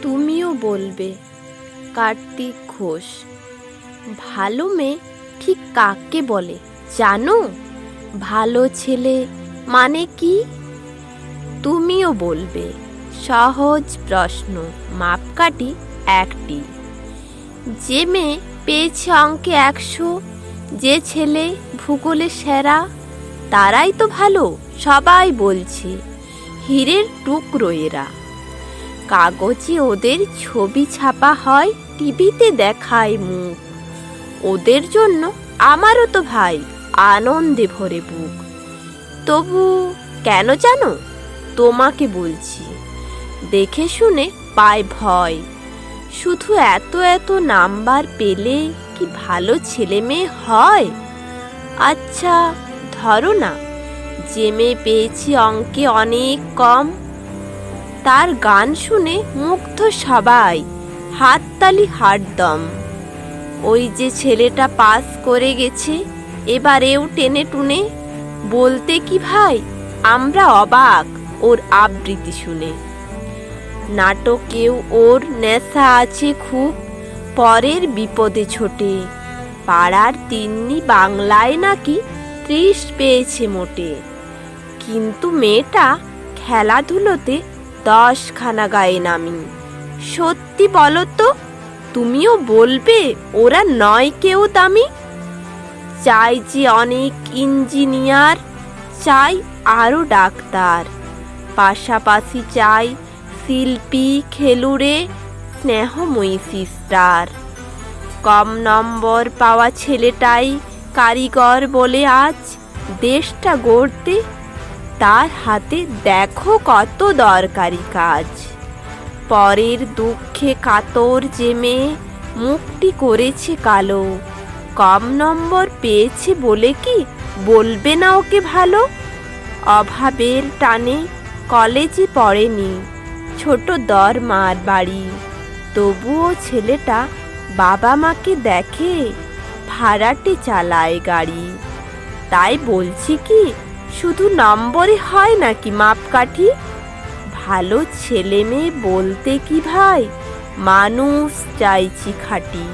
তুমিও বলবে। কার্তিক ঘোষ। ভালো মেয়ে ঠিক কাকে বলে জানো? ভালো ছেলে মানে কি? তুমিও বলবে। সহজ প্রশ্ন, মাপকাঠি একটি। যে মেয়ে পেয়েছে অঙ্কে 100, যে ছেলে ভূগোলে সেরা, তারাই তো ভালো, সবাই বলছে। হীরের টুকরো এরা। কাগজে ওদের ছবি ছাপা হয়, টিভিতে দেখায় মুখ। ওদের জন্য আমারও তো ভাই আনন্দে ভরে বুক। তবু কেন জানো? তোমাকে বলছি, দেখে শুনে পায় ভয়। শুধু এত এত নাম্বার পেলে কি ভালো ছেলে মেয়ে হয়? আচ্ছা ধরো না, যে মেয়ে পেয়েছি অঙ্কে অনেক কম, তার গান শুনে মুগ্ধ সবাই, হাততালি হাতদম। ওই যে ছেলেটা পাস করে গেছে, এবারেও টেনে টুনে, বলতে কি ভাই আমরা অবাক ওর আবৃত্তি শুনে। নাটকেও ওর নেশা আছে খুব, পরের বিপদে ছোটে। পাড়ার তিন্নি বাংলায় নাকি 30 পেয়েছে মোটে। কিন্তু মেয়েটা খেলাধুলোতে 10খানা গায়ে নামি। সত্যি বলো তো, তুমিও বলবে ওরা নয় কেউ দামি? চাই যে অনেক ইঞ্জিনিয়ার, চাই আরো ডাক্তার, পাশাপাশি চাই শিল্পী, খেলুড়ে, স্নেহময়ী সিস্টার। কম নম্বর পাওয়া ছেলেটাই কারিগর বলে আজ দেশটা গড়তে, তার হাতে দেখো কত দরকারি কাজ। পরের দুঃখে কাতর যে মেয়ে মুখটি করেছে কালো, কম নম্বর পেয়েছে বলে কি বলবে না ওকে ভালো? অভাবের টানে কলেজে পড়েনি, ছোট দরমার বাড়ি, তবুও ছেলেটা বাবা মাকে দেখে, ভাড়াটে চালায় গাড়ি। তাই বলছি কি, শুধু নম্বরে হয় নাকি মাপকাঠি? ভালো ছেলে মেয়ে বলতে কি ভাই, মানুষ চাইছি খাঁটি।